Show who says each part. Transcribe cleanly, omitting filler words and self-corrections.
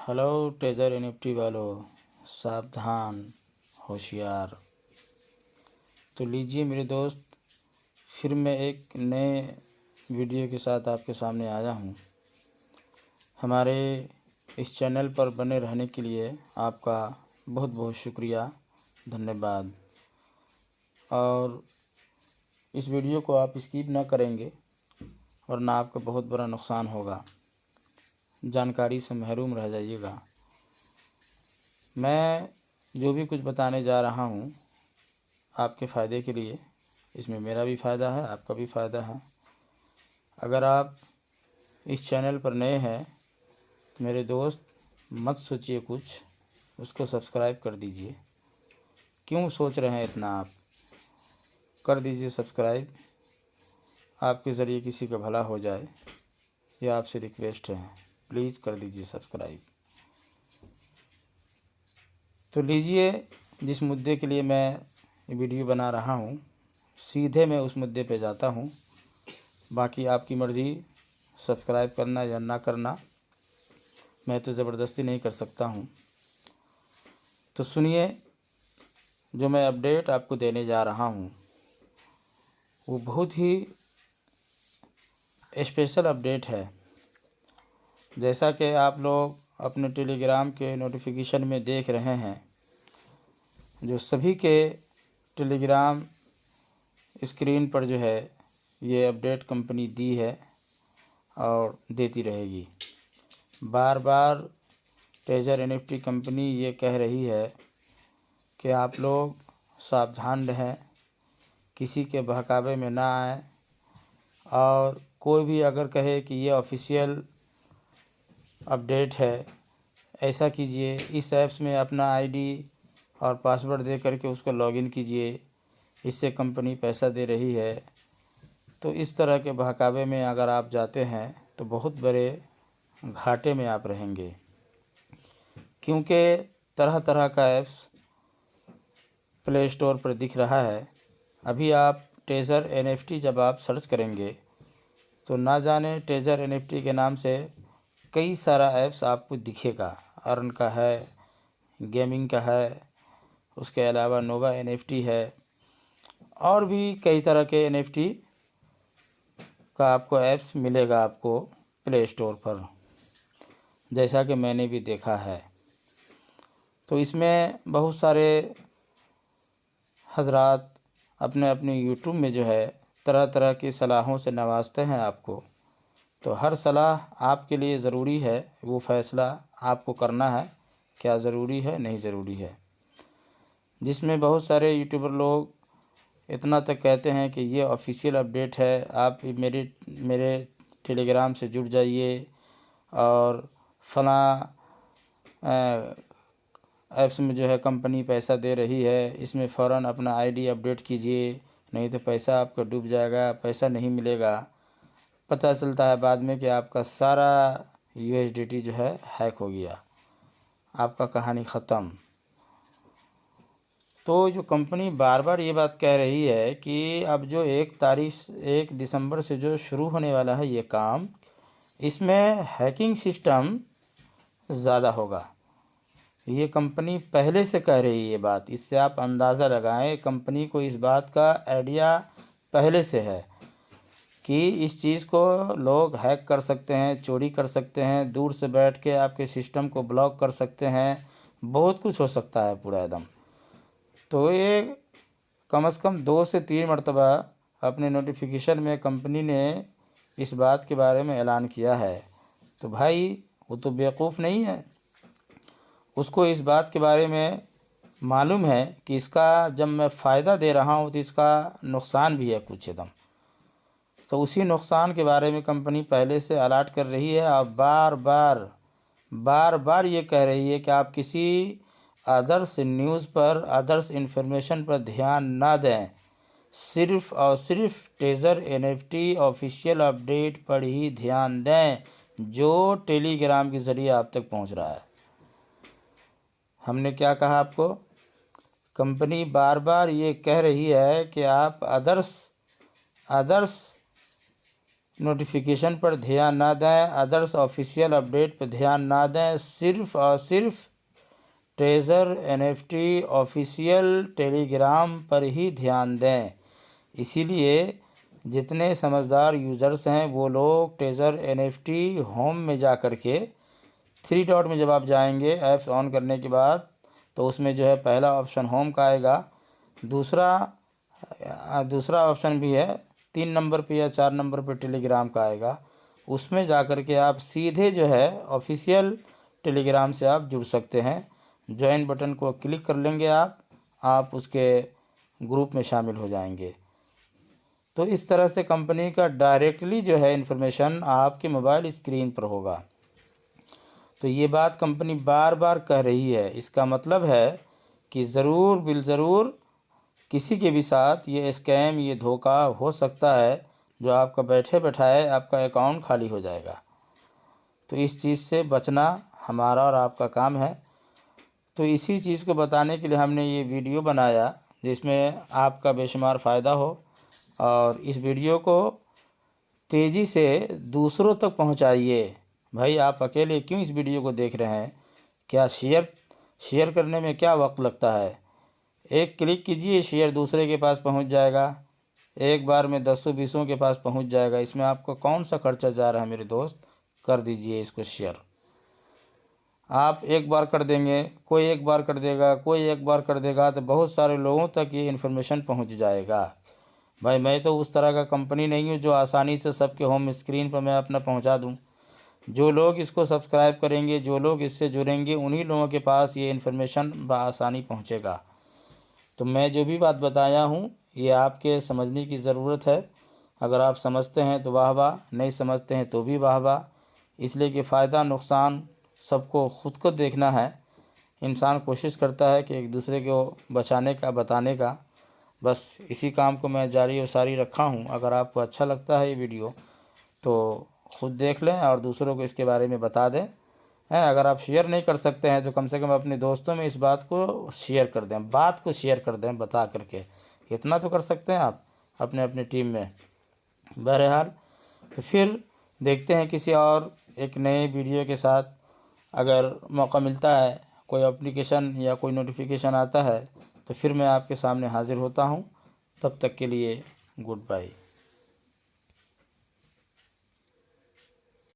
Speaker 1: Hello treasure NFT वालों, सावधान, होशियार। तो लीजिए मेरे दोस्त, फिर मैं एक नए वीडियो के साथ आपके सामने आया हूँ। हमारे इस चैनल पर बने रहने के लिए आपका बहुत बहुत शुक्रिया, धन्यवाद। और इस वीडियो को आप स्किप ना करेंगे वरना आपका बहुत बड़ा नुकसान होगा, जानकारी से महरूम रह जाइएगा। मैं जो भी कुछ बताने जा रहा हूँ आपके फ़ायदे के लिए, इसमें मेरा भी फ़ायदा है, आपका भी फ़ायदा है। अगर आप इस चैनल पर नए हैं तो मेरे दोस्त मत सोचिए कुछ, उसको सब्सक्राइब कर दीजिए। क्यों सोच रहे हैं इतना? आप कर दीजिए सब्सक्राइब, आपके ज़रिए किसी का भला हो जाए, ये आपसे रिक्वेस्ट है, प्लीज़ कर दीजिए सब्सक्राइब। तो लीजिए, जिस मुद्दे के लिए मैं वीडियो बना रहा हूँ सीधे मैं उस मुद्दे पे जाता हूँ। बाकी आपकी मर्ज़ी सब्सक्राइब करना या ना करना, मैं तो ज़बरदस्ती नहीं कर सकता हूँ। तो सुनिए, जो मैं अपडेट आपको देने जा रहा हूँ वो बहुत ही स्पेशल अपडेट है। जैसा कि आप लोग अपने टेलीग्राम के नोटिफिकेशन में देख रहे हैं, जो सभी के टेलीग्राम स्क्रीन पर जो है ये अपडेट कंपनी दी है और देती रहेगी। बार बार ट्रेजर एनएफटी कंपनी ये कह रही है कि आप लोग सावधान रहें, किसी के बहकावे में ना आए, और कोई भी अगर कहे कि ये ऑफिशियल अपडेट है, ऐसा कीजिए, इस ऐप्स में अपना आईडी और पासवर्ड दे करके उसको लॉगिन कीजिए, इससे कंपनी पैसा दे रही है। तो इस तरह के बहकावे में अगर आप जाते हैं तो बहुत बड़े घाटे में आप रहेंगे, क्योंकि तरह तरह का ऐप्स प्ले स्टोर पर दिख रहा है। अभी आप ट्रेजर एनएफटी जब आप सर्च करेंगे तो ना जाने ट्रेजर एनएफटी के नाम से कई सारा ऐप्स आपको दिखेगा। अर्न का है, गेमिंग का है, उसके अलावा नोवा एनएफटी है, और भी कई तरह के एनएफटी का आपको ऐप्स मिलेगा आपको प्ले स्टोर पर, जैसा कि मैंने भी देखा है। तो इसमें बहुत सारे हजरात अपने अपने यूट्यूब में जो है तरह तरह की सलाहों से नवाजते हैं आपको। तो हर सलाह आपके लिए ज़रूरी है, वो फ़ैसला आपको करना है, क्या ज़रूरी है नहीं ज़रूरी है। जिसमें बहुत सारे यूट्यूबर लोग इतना तक कहते हैं कि ये ऑफिशियल अपडेट है, आप मेरे टेलीग्राम से जुड़ जाइए और फलां ऐप्स में जो है कंपनी पैसा दे रही है, इसमें फ़ौरन अपना आईडी अपडेट कीजिए, नहीं तो पैसा आपका डूब जाएगा, पैसा नहीं मिलेगा। पता चलता है बाद में कि आपका सारा यूएसडीटी जो है हैक हो गया, आपका कहानी ख़त्म। तो जो कंपनी बार बार ये बात कह रही है कि अब जो 1 दिसंबर से जो शुरू होने वाला है ये काम, इसमें हैकिंग सिस्टम ज़्यादा होगा। ये कंपनी पहले से कह रही है ये बात, इससे आप अंदाज़ा लगाएं कंपनी को इस बात का आइडिया पहले से है कि इस चीज़ को लोग हैक कर सकते हैं, चोरी कर सकते हैं, दूर से बैठ के आपके सिस्टम को ब्लॉक कर सकते हैं, बहुत कुछ हो सकता है पूरा एकदम। तो ये कम से कम 2 से 3 मरतबा अपने नोटिफिकेशन में कंपनी ने इस बात के बारे में ऐलान किया है। तो भाई वो तो बेवकूफ़ नहीं है, उसको इस बात के बारे में मालूम है कि इसका जब मैं फ़ायदा दे रहा हूँ तो इसका नुकसान भी है कुछ एकदम। तो उसी नुकसान के बारे में कंपनी पहले से अलर्ट कर रही है और बार बार ये कह रही है कि आप किसी अदर्स न्यूज़ पर, अदर्स इन्फॉर्मेशन पर ध्यान ना दें, सिर्फ़ और सिर्फ ट्रेजर एनएफटी ऑफिशियल अपडेट पर ही ध्यान दें जो टेलीग्राम के ज़रिए आप तक पहुंच रहा है। हमने क्या कहा आपको? कंपनी बार बार ये कह रही है कि आप अदर्स नोटिफिकेशन पर ध्यान ना दें, अदर्स ऑफिशियल अपडेट पर ध्यान ना दें, सिर्फ़ और सिर्फ ट्रेजर एनएफटी ऑफिशियल टेलीग्राम पर ही ध्यान दें। इसीलिए जितने समझदार यूज़र्स हैं वो लोग ट्रेजर एनएफटी होम में जा कर के 3 डॉट में जब आप जाएंगे ऐप्स ऑन करने के बाद, तो उसमें जो है पहला ऑप्शन होम का आएगा, दूसरा ऑप्शन भी है 3 नंबर पे या 4 नंबर पे टेलीग्राम का आएगा। उसमें जा कर के आप सीधे जो है ऑफिशियल टेलीग्राम से आप जुड़ सकते हैं। ज्वाइन बटन को क्लिक कर लेंगे आप उसके ग्रुप में शामिल हो जाएंगे। तो इस तरह से कंपनी का डायरेक्टली जो है इन्फॉर्मेशन आपके मोबाइल स्क्रीन पर होगा। तो ये बात कंपनी बार बार कह रही है, इसका मतलब है कि ज़रूर बिल ज़रूर किसी के भी साथ ये स्कैम, ये धोखा हो सकता है, जो आपका बैठे बैठाए आपका अकाउंट खाली हो जाएगा। तो इस चीज़ से बचना हमारा और आपका काम है। तो इसी चीज़ को बताने के लिए हमने ये वीडियो बनाया, जिसमें आपका बेशुमार फ़ायदा हो। और इस वीडियो को तेज़ी से दूसरों तक पहुंचाइए। भाई आप अकेले क्यों इस वीडियो को देख रहे हैं? क्या शेयर करने में क्या वक्त लगता है? एक क्लिक कीजिए, शेयर दूसरे के पास पहुंच जाएगा, एक बार में 10-20 के पास पहुंच जाएगा। इसमें आपका कौन सा खर्चा जा रहा है मेरे दोस्त? कर दीजिए इसको शेयर। आप एक बार कर देंगे, कोई एक बार कर देगा, कोई एक बार कर देगा, तो बहुत सारे लोगों तक ये इन्फॉर्मेशन पहुंच जाएगा। भाई मैं तो उस तरह का कंपनी नहीं हूँ जो आसानी से सबके होम स्क्रीन पर मैं अपना पहुंचा दूं। जो लोग इसको सब्सक्राइब करेंगे, जो लोग इससे जुड़ेंगे, उन्हीं लोगों के पास ये इन्फॉर्मेशन बआसानी पहुंचेगा। तो मैं जो भी बात बताया हूँ ये आपके समझने की ज़रूरत है। अगर आप समझते हैं तो वाह वाह, नहीं समझते हैं तो भी वाह वाह। इसलिए कि फ़ायदा नुकसान सबको खुद को देखना है। इंसान कोशिश करता है कि एक दूसरे को बचाने का, बताने का। बस इसी काम को मैं जारी और सारी रखा हूँ। अगर आपको अच्छा लगता है ये वीडियो तो ख़ुद देख लें और दूसरों को इसके बारे में बता दें। अगर आप शेयर नहीं कर सकते हैं तो कम से कम अपने दोस्तों में इस बात को शेयर कर दें, बात को शेयर कर दें बता करके। इतना तो कर सकते हैं आप अपने अपने टीम में। बहरहाल तो फिर देखते हैं किसी और एक नए वीडियो के साथ। अगर मौका मिलता है, कोई एप्लीकेशन या कोई नोटिफिकेशन आता है, तो फिर मैं आपके सामने हाज़िर होता हूँ। तब तक के लिए गुड बाय।